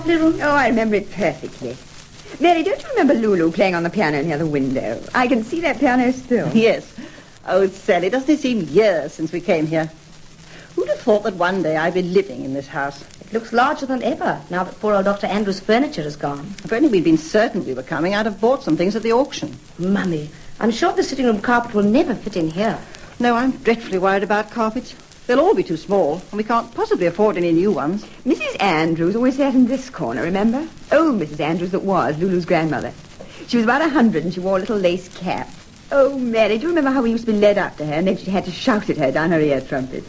lovely room? Oh, I remember it perfectly. Mary, don't you remember Lulu playing on the piano near the window? I can see that piano still. Yes. Oh, Sally, doesn't it seem years since we came here? Who'd have thought that one day I'd be living in this house? It looks larger than ever, now that poor old Dr. Andrews' furniture is gone. If only we'd been certain we were coming, I'd have bought some things at the auction. Mummy, I'm sure the sitting room carpet will never fit in here. No, I'm dreadfully worried about carpets. They'll all be too small, and we can't possibly afford any new ones. Mrs. Andrews always sat in this corner, remember? Old Mrs. Andrews that was Lulu's grandmother. She was about 100 and she wore a little lace cap. Oh, Mary, do you remember how we used to be led up to her and then she had to shout at her down her ear trumpet?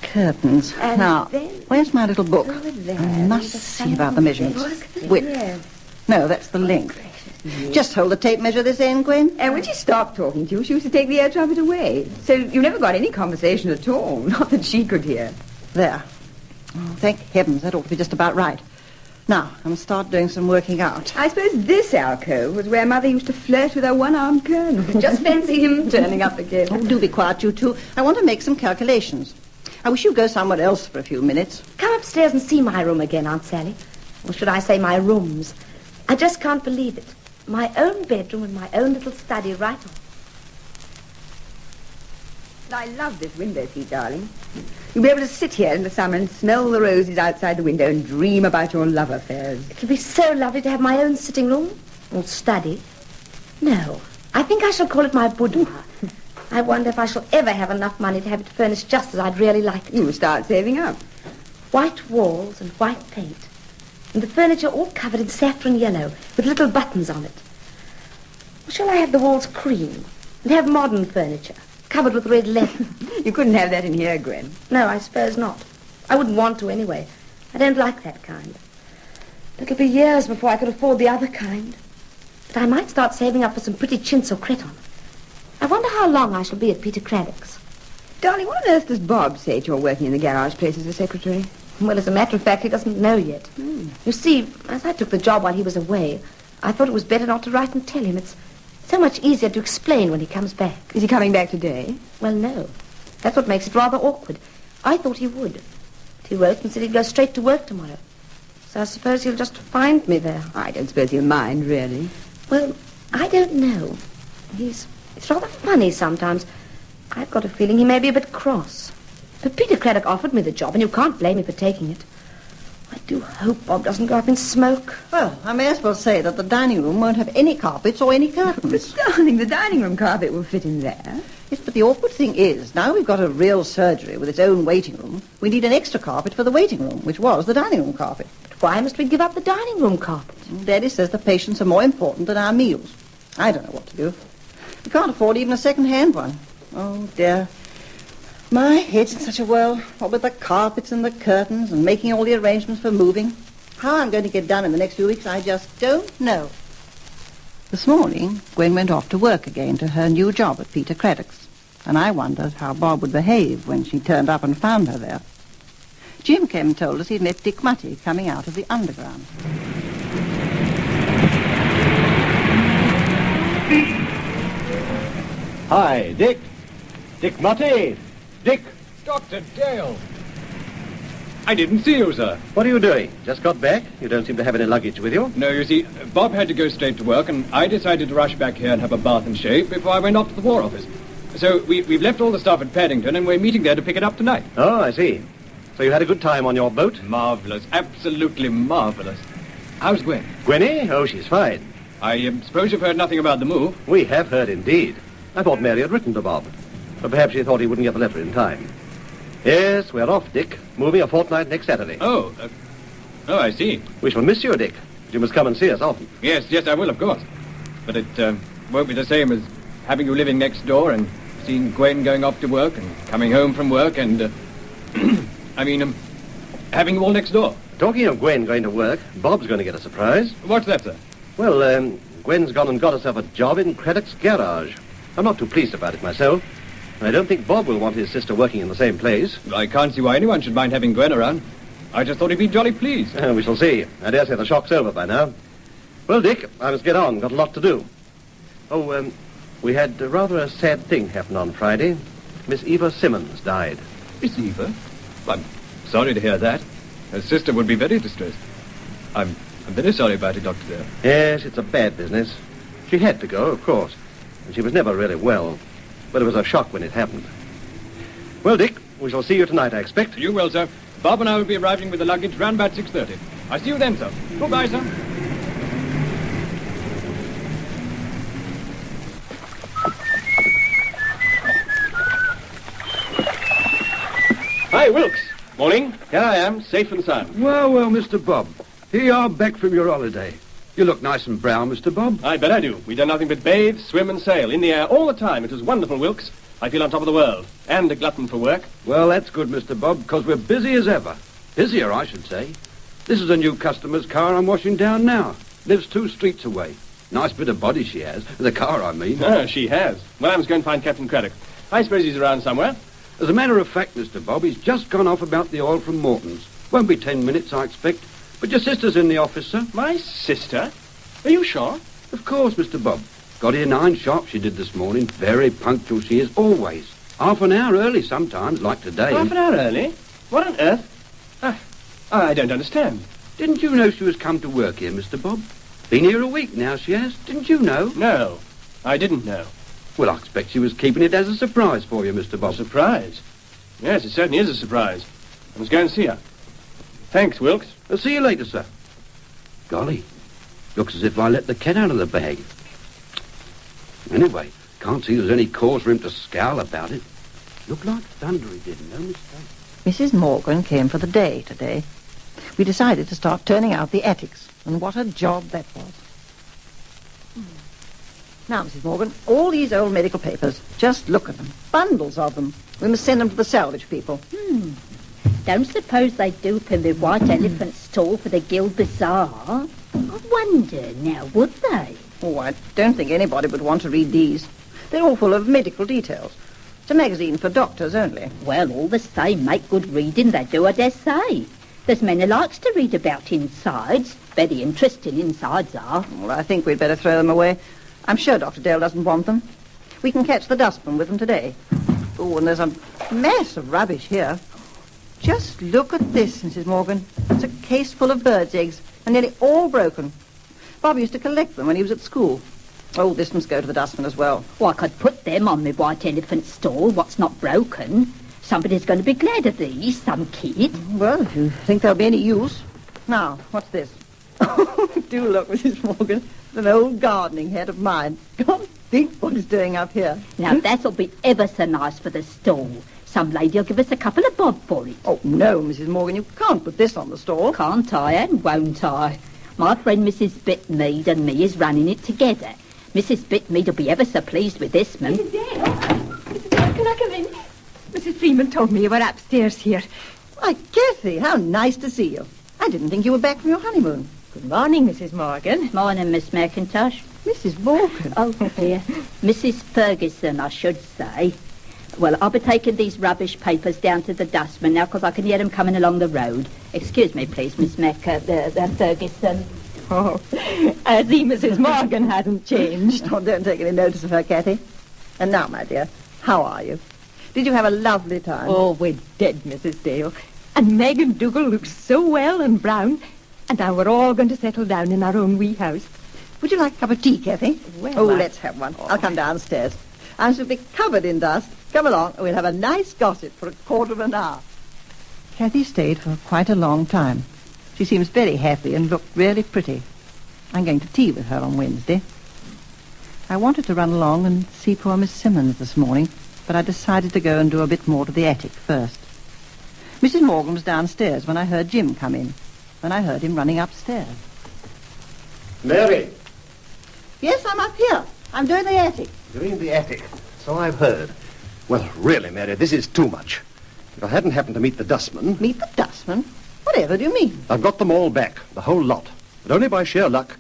Curtains. And now, then, where's my little book? over there, I must see about the measurements. Width. Yes. No, that's the length. Just hold the tape measure this end, Gwen. And when she stopped talking to you, she used to take the ear trumpet away. So you never got any conversation at all. Not that she could hear. There. Oh, thank heavens, that ought to be just about right. Now, I must start doing some working out. I suppose this alcove was where Mother used to flirt with her one-armed colonel. Just fancy him turning up again. Oh, do be quiet, you two. I want to make some calculations. I wish you'd go somewhere else for a few minutes. Come upstairs and see my room again, Aunt Sally. Or should I say my rooms? I just can't believe it. My own bedroom and my own little study right on. I love this window seat, darling. You'll be able to sit here in the summer and smell the roses outside the window and dream about your love affairs. It'll be so lovely to have my own sitting room or study. No, I think I shall call it my boudoir. I wonder if I shall ever have enough money to have it furnished just as I'd really like it. You'll start saving up. White walls and white paint. And the furniture all covered in saffron yellow with little buttons on it. Or shall I have the walls cream and have modern furniture covered with red leather? You couldn't have that in here, Gwen. No, I suppose not. I wouldn't want to anyway. I don't like that kind. It'll be years before I could afford the other kind. But I might start saving up for some pretty chintz or cretonne. I wonder how long I shall be at Peter Craddock's. Darling, what on earth does Bob say to your working in the garage place as a secretary? Well, as a matter of fact, he doesn't know yet. You see, as I took the job while he was away, I thought it was better not to write and tell him. It's so much easier to explain when he comes back. Is he coming back today? Well, no. That's what makes it rather awkward. I thought he would. But he wrote and said he'd go straight to work tomorrow. So I suppose he'll just find me there. I don't suppose he'll mind, really. Well, I don't know. It's rather funny sometimes. I've got a feeling he may be a bit cross. But Peter Craddock offered me the job, and you can't blame me for taking it. I do hope Bob doesn't go up in smoke. Well, I may as well say that the dining room won't have any carpets or any curtains. But, darling, the dining room carpet will fit in there. Yes, but the awkward thing is, now we've got a real surgery with its own waiting room, we need an extra carpet for the waiting room, which was the dining room carpet. But why must we give up the dining room carpet? Daddy says the patients are more important than our meals. I don't know what to do. We can't afford even a second-hand one. Oh, dear. My head's in such a whirl, what with the carpets and the curtains and making all the arrangements for moving. How I'm going to get done in the next few weeks, I just don't know. This morning, Gwen went off to work again to her new job at Peter Craddock's, and I wondered how Bob would behave when she turned up and found her there. Jim came and told us he'd met Dick Mutty coming out of the underground. Hi, Dick. Dick Mutty. Dick. Dr. Dale. I didn't see you, sir. What are you doing? Just got back? You don't seem to have any luggage with you. No, you see, Bob had to go straight to work, and I decided to rush back here and have a bath and shave before I went off to the War Office. So we've left all the stuff at Paddington, and we're meeting there to pick it up tonight. Oh, I see. So you had a good time on your boat? Marvellous. Absolutely marvellous. How's Gwen? Gwenny? Oh, she's fine. I suppose you've heard nothing about the move? We have heard indeed. I thought Mary had written to Bob. But perhaps she thought he wouldn't get the letter in time. Yes, we're off, Dick. Moving a fortnight next Saturday. Oh, I see. We shall miss you, Dick. You must come and see us often. Yes, I will, of course. But it won't be the same as having you living next door and seeing Gwen going off to work and coming home from work and, having you all next door. Talking of Gwen going to work, Bob's going to get a surprise. What's that, sir? Well, Gwen's gone and got herself a job in Craddock's garage. I'm not too pleased about it myself. I don't think Bob will want his sister working in the same place. I can't see why anyone should mind having Gwen around. I just thought he'd be jolly pleased. We shall see. I dare say the shock's over by now. Well, Dick, I must get on. Got a lot to do. Oh, we had rather a sad thing happen on Friday. Miss Eva Simmons died. Miss Eva? I'm sorry to hear that. Her sister would be very distressed. I'm very sorry about it, Dr. Dale. Yes, it's a bad business. She had to go, of course. And she was never really well. But it was a shock when it happened. Well, Dick, we shall see you tonight, I expect. You will, sir. Bob and I will be arriving with the luggage round about 6:30. I'll see you then, sir. Goodbye, sir. Hi, Wilkes. Morning. Here I am, safe and sound. Well, Mr. Bob. Here you are back from your holiday. You look nice and brown, Mr. Bob. I bet I do. We've done nothing but bathe, swim and sail in the air all the time. It was wonderful, Wilkes. I feel on top of the world. And a glutton for work. Well, that's good, Mr. Bob, because we're busy as ever. Busier, I should say. This is a new customer's car I'm washing down now. Lives 2 streets away. Nice bit of body she has. The car, I mean. Ah, she has. Well, I must go and find Captain Craddock. I suppose he's around somewhere. As a matter of fact, Mr. Bob, he's just gone off about the oil from Morton's. Won't be 10 minutes, I expect. But your sister's in the office, sir. My sister? Are you sure? Of course, Mr. Bob. Got here 9 sharp she did this morning. Very punctual she is, always. Half an hour early sometimes, like today. Half an hour early? What on earth? I don't understand. Didn't you know she was come to work here, Mr. Bob? Been here a week now, she has. Didn't you know? No, I didn't know. Well, I expect she was keeping it as a surprise for you, Mr. Bob. Surprise? Yes, it certainly is a surprise. I must go and see her. Thanks, Wilkes. I'll see you later, sir. Golly, looks as if I let the cat out of the bag. Anyway, can't see there's any cause for him to scowl about it. Looked like thunder he did, no mistake. Mrs. Morgan came for the day today. We decided to start turning out the attics, and what a job that was. Now, Mrs. Morgan, all these old medical papers, just look at them. Bundles of them. We must send them to the salvage people. Don't suppose they do up in the White Elephant stall for the Guild Bazaar? I wonder now, would they? Oh, I don't think anybody would want to read these. They're all full of medical details. It's a magazine for doctors only. Well, all the same, make good reading, they do, I dare say. There's men who likes to read about insides. Very interesting insides are. Well, I think we'd better throw them away. I'm sure Dr. Dale doesn't want them. We can catch the dustman with them today. Oh, and there's a mess of rubbish here. Just look at this, Mrs. Morgan. It's a case full of birds' eggs, and nearly all broken. Bob used to collect them when he was at school. Oh, this must go to the dustman as well. Well, I could put them on the White Elephant stall, what's not broken. Somebody's going to be glad of these, some kid. Well, if you think they'll be any use. Now, what's this? Oh, do look, Mrs. Morgan. It's an old gardening hat of mine. Can't think what it's doing up here. Now, that'll be ever so nice for the stall. Some lady'll give us a couple of bob for it. Oh, no, Mrs. Morgan, you can't put this on the stall. Can't I and won't I? My friend Mrs. Bitmead and me is running it together. Mrs. Bitmead will be ever so pleased with this, man. Mrs. Dale, can I come in? Mrs. Freeman told me you were upstairs here. Why, Kathy, how nice to see you. I didn't think you were back from your honeymoon. Good morning, Mrs. Morgan. Morning, Miss McIntosh. Mrs. Morgan. Oh, dear. Mrs. Ferguson, I should say. Well, I'll be taking these rubbish papers down to the dustman now because I can hear them coming along the road. Excuse me, please, Miss Ferguson. Oh, I see Mrs. Morgan hasn't changed. Oh, don't take any notice of her, Kathy. And now, my dear, how are you? Did you have a lovely time? Oh, we're dead, Mrs. Dale. And Meg and Dougal look so well and brown. And now we're all going to settle down in our own wee house. Would you like a cup of tea, Kathy? Well, oh, let's have one. I'll come downstairs. I shall be covered in dust. Come along, and we'll have a nice gossip for a quarter of an hour. Kathy stayed for quite a long time. She seems very happy and looked really pretty. I'm going to tea with her on Wednesday. I wanted to run along and see poor Miss Simmons this morning, but I decided to go and do a bit more to the attic first. Mrs. Morgan was downstairs when I heard Jim come in, and I heard him running upstairs. Mary. Yes, I'm up here. I'm doing the attic. Doing the attic. So I've heard. Well, really, Mary, this is too much. If I hadn't happened to meet the dustman... Meet the dustman? Whatever do you mean? I've got them all back, the whole lot. But only by sheer luck.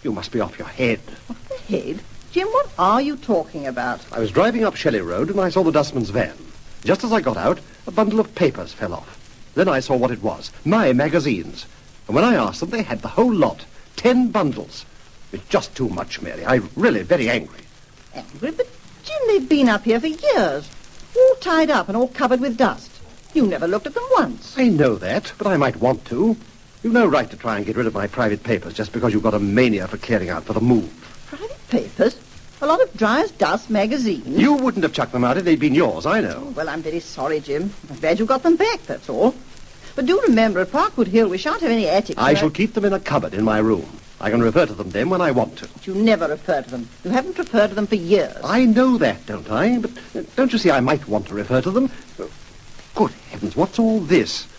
You must be off your head. Off the head? Jim, what are you talking about? I was driving up Shelley Road and I saw the dustman's van. Just as I got out, a bundle of papers fell off. Then I saw what it was. My magazines. And when I asked them, they had the whole lot. 10 bundles. It's just too much, Mary. I'm really very angry. Angry? But, Jim, they've been up here for years. All tied up and all covered with dust. You never looked at them once. I know that, but I might want to. You've no right to try and get rid of my private papers just because you've got a mania for clearing out for the move. Private papers? A lot of dry as dust magazines. You wouldn't have chucked them out if they'd been yours, I know. Oh, well, I'm very sorry, Jim. I'm glad you got them back, that's all. But do remember, at Parkwood Hill, we shan't have any attic. I shall keep them in a cupboard in my room. I can refer to them then when I want to. But you never refer to them. You haven't referred to them for years. I know that, don't I? But don't you see I might want to refer to them? Good heavens, what's all this?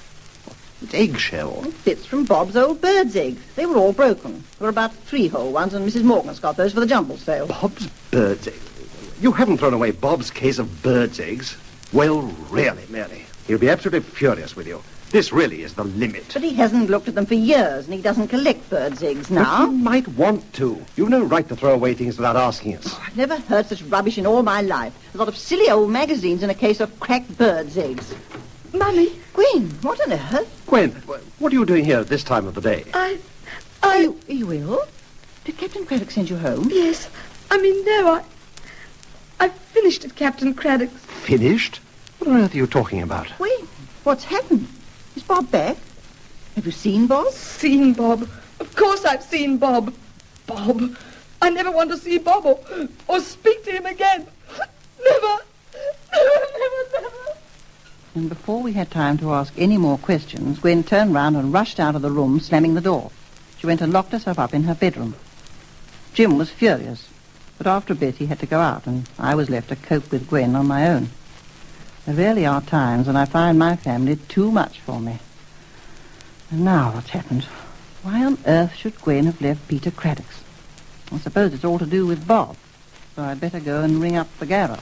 It's eggshell. Bits from Bob's old bird's eggs. They were all broken. There were about 3 whole ones, and Mrs. Morgan's got those for the jumble sale. Bob's bird's eggs? You haven't thrown away Bob's case of bird's eggs? Well, really, Mary, he'll be absolutely furious with you. This really is the limit. But he hasn't looked at them for years, and he doesn't collect bird's eggs now. But he might want to. You've no right to throw away things without asking us. Oh, I've never heard such rubbish in all my life. A lot of silly old magazines and a case of cracked bird's eggs. Mummy, Gwen, what on earth? Gwen, what are you doing here at this time of the day? Are you ill? Did Captain Craddock send you home? Yes. No, I finished at Captain Craddock's. Finished? What on earth are you talking about? Gwen, what's happened? Is Bob back? Have you seen Bob? Seen Bob? Of course I've seen Bob. Bob. I never want to see Bob or speak to him again. Never. Never. And before we had time to ask any more questions, Gwen turned round and rushed out of the room, slamming the door. She went and locked herself up in her bedroom. Jim was furious, but after a bit he had to go out, and I was left to cope with Gwen on my own. There really are times when I find my family too much for me. And now what's happened? Why on earth should Gwen have left Peter Craddock's? I suppose it's all to do with Bob, so I'd better go and ring up the garage.